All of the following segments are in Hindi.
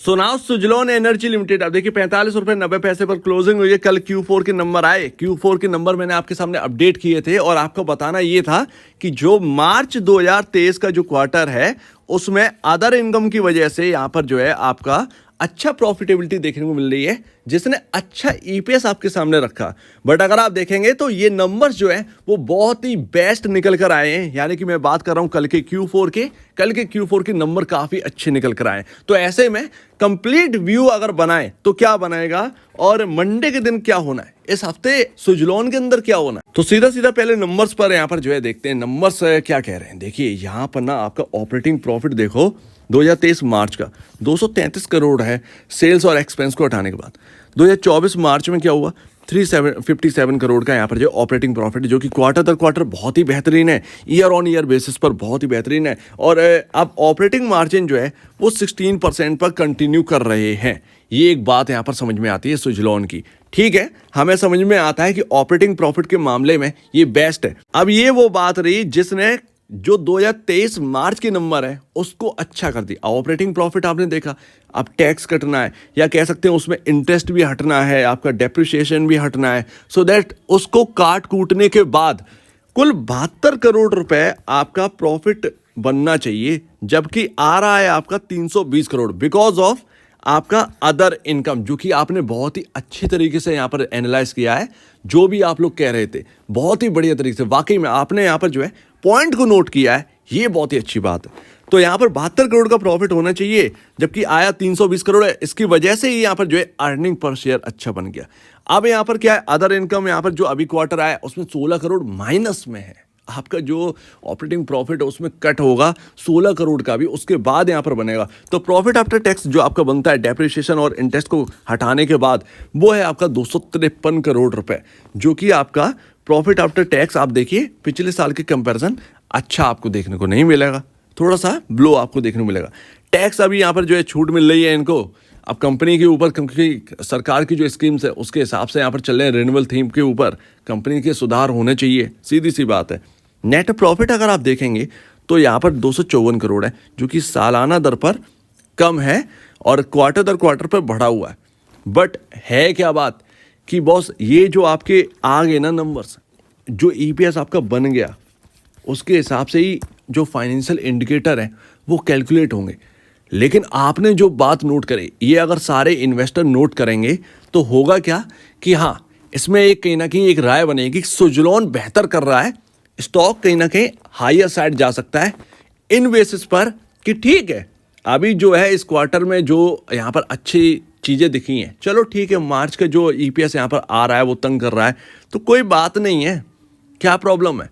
So now Suzlon energy limited, अब देखिए 45 रुपए 90 पैसे पर क्लोजिंग हुई है। कल Q4 के नंबर आए, Q4 के नंबर मैंने आपके सामने अपडेट किए थे और आपको बताना ये था कि जो मार्च 2023 का जो क्वार्टर है उसमें अदर इनकम की वजह से यहाँ पर जो है आपका अच्छा प्रॉफिटेबिलिटी देखने को मिल रही है, जिसने अच्छा ईपीएस आपके सामने रखा। बट अगर आप देखेंगे तो ये नंबर्स जो है वो बहुत ही बेस्ट निकल कर आए हैं, यानी कि मैं बात कर रहा हूं कल के Q4 के नंबर काफी अच्छे निकल कर आए। तो ऐसे में कंप्लीट व्यू अगर बनाए तो क्या बनाएगा और मंडे के दिन क्या होना है, इस हफ्ते सुजलोन के अंदर क्या होना है, तो सीधा सीधा पहले नंबर्स पर यहाँ पर जो है देखते हैं नंबर्स क्या कह रहे हैं। देखिए यहाँ पर ना आपका ऑपरेटिंग प्रॉफिट देखो 2023 मार्च का 233 करोड़ है सेल्स और एक्सपेंस को हटाने के बाद। 2024 मार्च में क्या हुआ 357 करोड़ का यहाँ पर जो ऑपरेटिंग प्रॉफिट, जो कि क्वार्टर दर क्वार्टर बहुत ही बेहतरीन है, ईयर ऑन ईयर बेसिस पर बहुत ही बेहतरीन है। और अब ऑपरेटिंग मार्जिन जो है वो 16% पर कंटिन्यू कर रहे हैं। ये एक बात यहाँ पर समझ में आती है सुजलोन की। ठीक है, हमें समझ में आता है कि ऑपरेटिंग प्रॉफिट के मामले में ये बेस्ट है। अब ये वो बात रही जिसने जो 2023 मार्च के नंबर है उसको अच्छा कर दिया। ऑपरेटिंग प्रॉफिट आपने देखा, अब टैक्स कटना है या कह सकते हैं उसमें इंटरेस्ट भी हटना है, आपका डेप्रिसिएशन भी हटना है, सो दैट उसको काट कूटने के बाद कुल 72 करोड़ रुपए आपका प्रॉफिट बनना चाहिए, जबकि आ रहा है आपका 320 करोड़ बिकॉज ऑफ आपका अदर इनकम, जो कि आपने बहुत ही अच्छे तरीके से यहाँ पर एनालाइज किया है। जो भी आप लोग कह रहे थे बहुत ही बढ़िया तरीके से, वाकई में आपने यहाँ पर जो है पॉइंट को नोट किया है, ये बहुत ही अच्छी बात है। तो यहाँ पर 72 करोड़ का प्रॉफिट होना चाहिए, जबकि आया 320 करोड़ है। इसकी वजह से ही यहाँ पर जो है अर्निंग पर शेयर अच्छा बन गया। अब यहाँ पर क्या है, अदर इनकम यहाँ पर जो अभी क्वार्टर आया उसमें 16 करोड़ माइनस में है। आपका जो ऑपरेटिंग प्रॉफिट है उसमें कट होगा 16 करोड़ का भी, उसके बाद यहाँ पर बनेगा। तो प्रॉफिट आफ्टर टैक्स जो आपका बनता है डेप्रिसिएशन और इंटरेस्ट को हटाने के बाद, वो है आपका 253 करोड़ रुपए, जो कि आपका प्रॉफिट आफ्टर टैक्स आप देखिए पिछले साल के कंपैरिजन अच्छा आपको देखने को नहीं मिलेगा, थोड़ा सा ब्लो आपको देखने को मिलेगा। टैक्स अभी यहाँ पर जो है छूट मिल रही है इनको, अब कंपनी के ऊपर, क्योंकि सरकार की जो स्कीम्स है उसके हिसाब से यहाँ पर चल रहे हैं रिन्यूअल थीम के ऊपर, कंपनी के सुधार होने चाहिए, सीधी सी बात है। नेट प्रॉफिट अगर आप देखेंगे तो यहाँ पर 254 करोड़ है, जो कि सालाना दर पर कम है और क्वार्टर दर क्वार्टर पर बढ़ा हुआ है। बट है क्या बात कि बॉस, ये जो आपके आ गए ना नंबर्स, जो ईपीएस आपका बन गया, उसके हिसाब से ही जो फाइनेंशियल इंडिकेटर है वो कैलकुलेट होंगे। लेकिन आपने जो बात नोट करी, ये अगर सारे इन्वेस्टर नोट करेंगे तो होगा क्या कि हाँ, इसमें एक कहीं ना कहीं एक राय बनेगी, सुजलोन बेहतर कर रहा है, स्टॉक कहीं ना कहीं हायर साइड जा सकता है, इन बेसिस पर कि ठीक है अभी जो है इस क्वार्टर में जो यहाँ पर अच्छी चीज़ें दिखी हैं, चलो ठीक है, मार्च का जो ईपीएस यहाँ पर आ रहा है वो तंग कर रहा है, तो कोई बात नहीं है, क्या प्रॉब्लम है,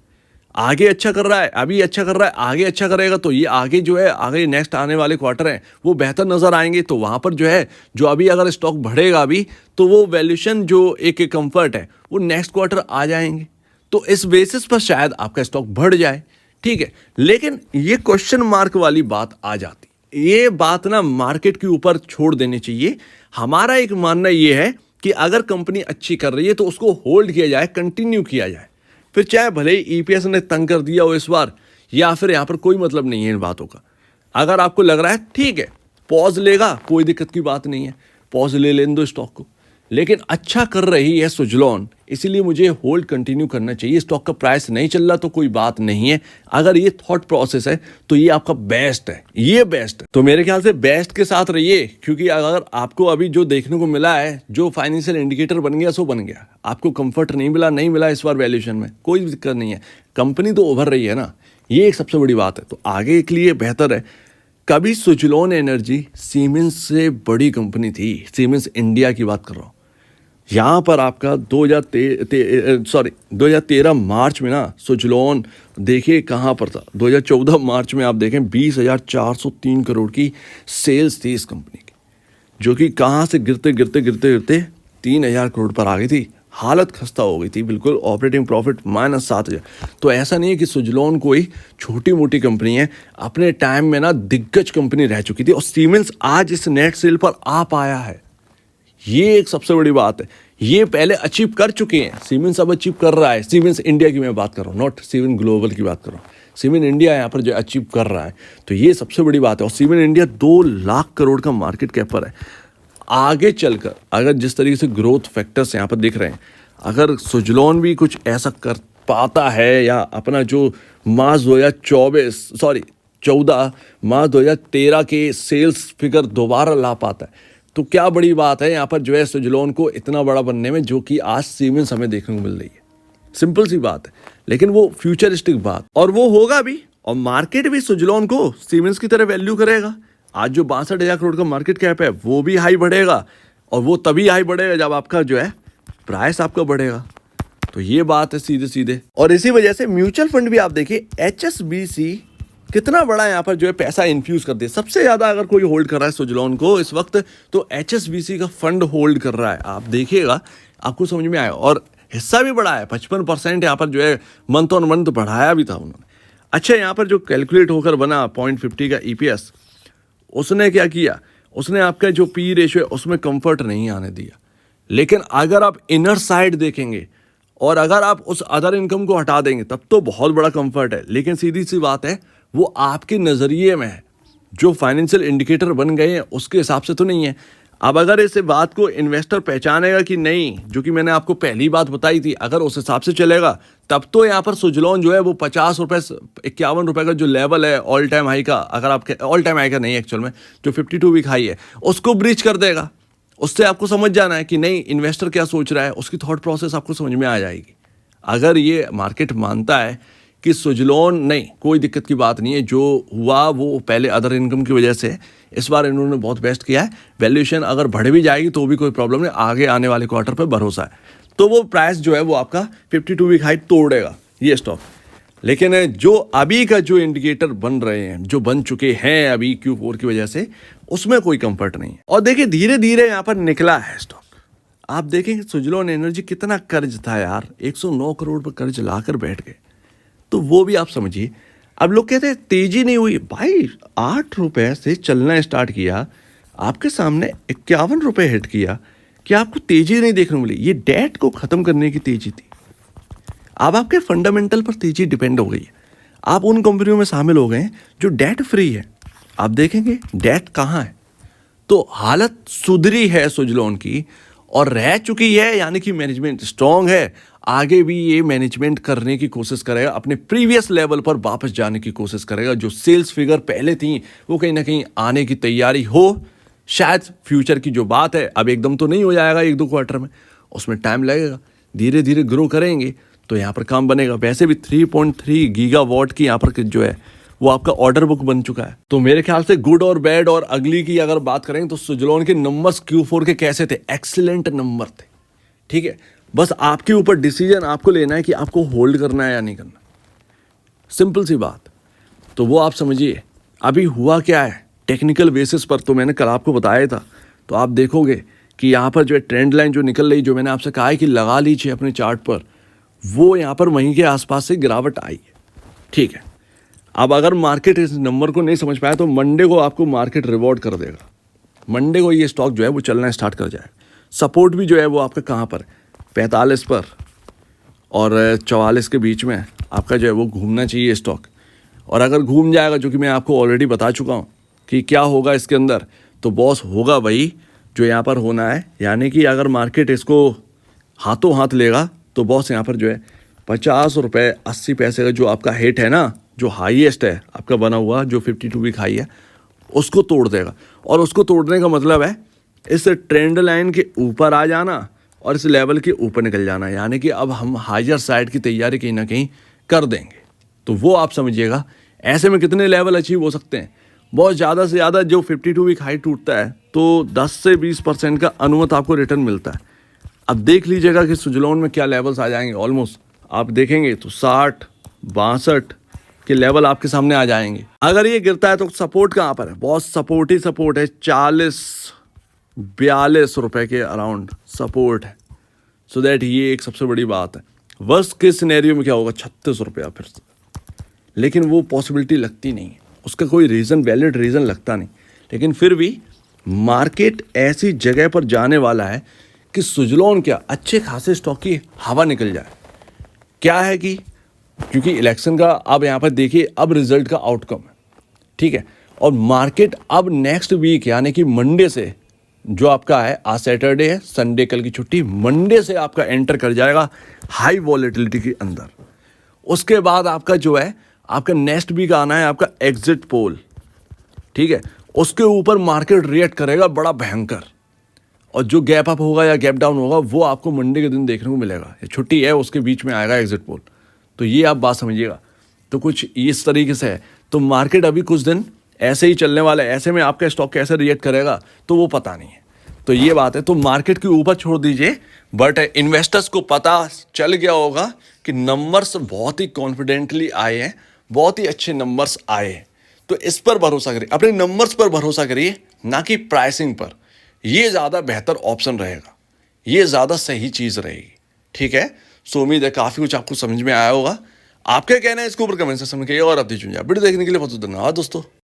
आगे अच्छा कर रहा है, अभी अच्छा कर रहा है, आगे अच्छा करेगा तो ये आगे जो है आगे नेक्स्ट आने वाले क्वार्टर हैं वो बेहतर नज़र आएंगे। तो वहाँ पर जो है जो अभी अगर स्टॉक बढ़ेगा अभी, तो वो वैल्यूएशन जो एक कंफर्ट है वो नेक्स्ट क्वार्टर आ जाएंगे, तो इस बेसिस पर शायद आपका स्टॉक बढ़ जाए। ठीक है, लेकिन ये क्वेश्चन मार्क वाली बात आ जाती, ये बात ना मार्केट के ऊपर छोड़ देनी चाहिए। हमारा एक मानना ये है कि अगर कंपनी अच्छी कर रही है तो उसको होल्ड किया जाए, कंटिन्यू किया जाए, फिर चाहे भले ही ईपीएस ने तंग कर दिया हो इस बार, या फिर यहाँ पर कोई मतलब नहीं है इन बातों का। अगर आपको लग रहा है ठीक है पॉज लेगा, कोई दिक्कत की बात नहीं है, पॉज ले लेने दो स्टॉक को, लेकिन अच्छा कर रही है सुजलोन, इसीलिए मुझे होल्ड कंटिन्यू करना चाहिए। स्टॉक का प्राइस नहीं चल रहा तो कोई बात नहीं है, अगर ये थॉट प्रोसेस है तो ये आपका बेस्ट है, ये बेस्ट है। तो मेरे ख्याल से बेस्ट के साथ रहिए, क्योंकि अगर आपको अभी जो देखने को मिला है, जो फाइनेंशियल इंडिकेटर बन गया सो बन गया, आपको कंफर्ट नहीं मिला इस बार वैल्यूएशन में, कोई दिक्कत नहीं है, कंपनी तो उभर रही है ना, ये एक सबसे बड़ी बात है। तो आगे के लिए बेहतर है। कभी सुजलोन एनर्जी सीमेंस से बड़ी कंपनी थी, सीमेंस इंडिया की बात कर रहा हूँ। यहाँ पर आपका 2013 मार्च में ना सुजलोन देखिए कहाँ पर था, 2014 मार्च में आप देखें 20,403 करोड़ की सेल्स थी इस कंपनी की, जो कि कहाँ से गिरते 3,000 करोड़ पर आ गई थी। हालत खस्ता हो गई थी बिल्कुल, ऑपरेटिंग प्रॉफिट -7,000। तो ऐसा नहीं है कि सुजलोन कोई छोटी मोटी कंपनी है, अपने टाइम में ना दिग्गज कंपनी रह चुकी थी और सीमेंस आज इस नेट सेल पर आ पाया है, ये एक सबसे बड़ी बात है। ये पहले अचीव कर चुके हैं, सीमेंस अब अचीव कर रहा है। सीमेंस इंडिया की मैं बात कर रहा हूँ, नॉट सीमेंस ग्लोबल की बात कर रहा हूँ। सीमेंट इंडिया यहाँ पर जो अचीव कर रहा है, तो ये सबसे बड़ी बात है। और सीमेंट इंडिया 2 लाख करोड़ का मार्केट कैप पर है। आगे चलकर अगर जिस तरीके से ग्रोथ फैक्टर्स यहाँ पर दिख रहे हैं, अगर सुजलॉन भी कुछ ऐसा कर पाता है या अपना जो मार्च 14 मार्च 2013 के सेल्स फिगर दोबारा ला पाता है, तो क्या बड़ी बात है यहाँ पर जो है सुजलॉन को इतना बड़ा बनने में, जो कि आज सीमेंस हमें देखने को मिल रही है। सिंपल सी बात है, लेकिन वो फ्यूचरिस्टिक बात, और वो होगा भी, और मार्केट भी सुजलॉन को सीमेंस की तरह वैल्यू करेगा। आज जो 62,000 करोड़ का मार्केट कैप है वो भी हाई बढ़ेगा, और वो तभी हाई बढ़ेगा जब आपका जो है प्राइस आपका बढ़ेगा। तो ये बात है सीधे सीधे। और इसी वजह से म्यूचुअल फंड भी आप देखिए, HSBC कितना बड़ा यहाँ पर जो है पैसा इन्फ्यूज कर दिया। सबसे ज़्यादा अगर कोई होल्ड कर रहा है सुजलॉन को इस वक्त, तो HSBC का फंड होल्ड कर रहा है। आप देखिएगा, आपको समझ में आएगा। और हिस्सा भी बढ़ा है, 55% यहाँ पर जो है मंथ ऑन मंथ बढ़ाया भी था उन्होंने। अच्छा, यहाँ पर जो कैलकुलेट होकर बना 0.50 का EPS, उसने क्या किया, उसने आपका जो पी रेशियो है उसमें कंफर्ट नहीं आने दिया। लेकिन अगर आप इनर साइड देखेंगे और अगर आप उस अदर इनकम को हटा देंगे, तब तो बहुत बड़ा कंफर्ट है। लेकिन सीधी सी बात है, वो आपके नज़रिए में है, जो फाइनेंशियल इंडिकेटर बन गए हैं उसके हिसाब से तो नहीं है। अब अगर इस बात को इन्वेस्टर पहचानेगा कि नहीं, जो कि मैंने आपको पहली बात बताई थी, अगर उस हिसाब से चलेगा, तब तो यहाँ पर सुजलॉन जो है वो 50 रुपये 51 रुपये का जो लेवल है ऑल टाइम हाई का, अगर आपके ऑल टाइम हाई का नहीं एक्चुअल में, जो 52 वीक हाई है, उसको ब्रीच कर देगा। उससे आपको समझ जाना है कि नहीं, इन्वेस्टर क्या सोच रहा है, उसकी थॉट प्रोसेस आपको समझ में आ जाएगी। अगर ये मार्केट मानता है कि सुजलॉन नहीं, कोई दिक्कत की बात नहीं है, जो हुआ वो पहले अदर इनकम की वजह से, इस बार इन्होंने बहुत बेस्ट किया है। वैल्यूएशन अगर बढ़ भी जाएगी तो भी कोई प्रॉब्लम नहीं, आगे आने वाले क्वार्टर पे भरोसा है, तो वो प्राइस जो है वो आपका 52 वीक हाई तोड़ेगा ये स्टॉक। लेकिन जो अभी का जो इंडिकेटर बन रहे हैं, जो बन चुके हैं अभी Q4 की वजह से, उसमें कोई कंफर्ट नहीं है। और देखिए धीरे धीरे यहाँ पर निकला है स्टॉक। आप देखेंगे सुजलॉन एनर्जी कितना कर्ज था यार, 109 करोड़ पर कर्ज लाकर बैठ गए, तो वो भी आप समझिए। अब लोग कहते हैं तेजी नहीं हुई, भाई 8 रुपए से चलना स्टार्ट किया, आपके सामने 51 रुपए हिट किया, कि आपको तेजी नहीं देखने को मिली। ये डेट को खत्म करने की तेजी थी। अब आपके फंडामेंटल पर तेजी डिपेंड हो गई है। आप उन कंपनियों में शामिल हो गए हैं जो डेट फ्री है। आप देखेंगे डेट कहाँ है, तो हालत सुधरी है सुजलॉन की और रह चुकी है, यानी कि मैनेजमेंट स्ट्रांग है। आगे भी ये मैनेजमेंट करने की कोशिश करेगा, अपने प्रीवियस लेवल पर वापस जाने की कोशिश करेगा। जो सेल्स फिगर पहले थी वो कहीं ना कहीं आने की तैयारी हो, शायद फ्यूचर की जो बात है, अब एकदम तो नहीं हो जाएगा 1-2 क्वार्टर में, उसमें टाइम लगेगा, धीरे धीरे ग्रो करेंगे तो यहाँ पर काम बनेगा। वैसे भी 3.3 गीगावाट की यहाँ पर जो है वो आपका ऑर्डर बुक बन चुका है। तो मेरे ख्याल से गुड और बैड और अगली की अगर बात करें तो सुजलॉन के नंबर्स Q4 के कैसे थे, एक्सीलेंट नंबर थे। ठीक है, बस आपके ऊपर डिसीजन आपको लेना है कि आपको होल्ड करना है या नहीं करना, सिंपल सी बात। तो वो आप समझिए अभी हुआ क्या है टेक्निकल बेसिस पर, तो मैंने कल आपको बताया था। तो आप देखोगे कि यहाँ पर जो है ट्रेंड लाइन जो निकल रही, जो मैंने आपसे कहा है कि लगा लीजिए अपने चार्ट पर, वो यहाँ पर वहीं के आसपास से गिरावट आई है। ठीक है, अब अगर मार्केट इस नंबर को नहीं समझ पाया तो मंडे को आपको मार्केट रिवॉर्ड कर देगा। मंडे को ये स्टॉक जो है वो चलना स्टार्ट कर जाएगा। सपोर्ट भी जो है वो आपका कहाँ पर, 45 पर और 44 के बीच में आपका जो है वो घूमना चाहिए स्टॉक। और अगर घूम जाएगा, जो कि मैं आपको ऑलरेडी बता चुका हूँ कि क्या होगा इसके अंदर, तो बॉस होगा वही जो यहाँ पर होना है। यानी कि अगर मार्केट इसको हाथों हाथ लेगा तो बॉस यहाँ पर जो है 50 रुपये 80 पैसे का जो आपका हिट है ना, जो हाईएस्ट है आपका बना हुआ, जो 52 वीक हाई है, उसको तोड़ देगा। और उसको तोड़ने का मतलब है इस ट्रेंड लाइन के ऊपर आ जाना और इस लेवल के ऊपर निकल जाना। यानी कि अब हम हायर साइड की तैयारी कहीं ना कहीं कर देंगे। तो वो आप समझिएगा। ऐसे में कितने लेवल अचीव हो सकते हैं, बहुत ज़्यादा से ज़्यादा जो 52 वीक हाई टूटता है तो 10 से 20% का अनुमत आपको रिटर्न मिलता है। अब देख लीजिएगा कि सुजलॉन में क्या लेवल्स आ जाएंगे। ऑलमोस्ट आप देखेंगे तो 60 62 के लेवल आपके सामने आ जाएंगे। अगर ये गिरता है तो सपोर्ट कहाँ पर है, बहुत सपोर्ट ही सपोर्ट है, 40-42 रुपए के अराउंड सपोर्ट है। सो दैट ये एक सबसे बड़ी बात है। वर्स्ट के सिनेरियो में क्या होगा, 36 रुपया फिर से, लेकिन वो पॉसिबिलिटी लगती नहीं है, उसका कोई रीज़न, वैलिड रीज़न लगता नहीं। लेकिन फिर भी मार्केट ऐसी जगह पर जाने वाला है कि सुजलॉन क्या अच्छे खासे स्टॉक की हवा निकल जाए। क्या है कि क्योंकि इलेक्शन का अब यहाँ पर देखिए अब रिजल्ट का आउटकम है, ठीक है। और मार्केट अब नेक्स्ट वीक यानी कि मंडे से, जो आपका है आज सैटरडे है, संडे कल की छुट्टी, मंडे से आपका एंटर कर जाएगा हाई वॉलेटिलिटी के अंदर। उसके बाद आपका जो है आपका नेक्स्ट वीक आना है आपका एग्जिट पोल, ठीक है। उसके ऊपर मार्केट रिएक्ट करेगा बड़ा भयंकर, और जो गैप अप होगा या गैप डाउन होगा वो आपको मंडे के दिन देखने को मिलेगा। ये छुट्टी है उसके बीच में आएगा एग्जिट पोल, तो ये आप बात समझिएगा। तो कुछ इस तरीके से है। तो मार्केट अभी कुछ दिन ऐसे ही चलने वाला है, ऐसे में आपका स्टॉक कैसे रिएक्ट करेगा तो वो पता नहीं है। तो ये बात है, तो मार्केट के ऊपर छोड़ दीजिए, बट इन्वेस्टर्स को पता चल गया होगा कि नंबर्स बहुत ही कॉन्फिडेंटली आए हैं, बहुत ही अच्छे नंबर्स आए हैं। तो इस पर भरोसा करिए, अपने नंबर्स पर भरोसा करिए, ना कि प्राइसिंग पर। ये ज़्यादा बेहतर ऑप्शन रहेगा, ये ज़्यादा सही चीज़ रहेगी, ठीक है। सो उम्मीद है काफ़ी कुछ आपको समझ में आया होगा। आपके कहना है इसके ऊपर कमेंट सेक्शन में कहिए, और अब दीजिए वीडियो देखने के लिए बहुत धन्यवाद दोस्तों।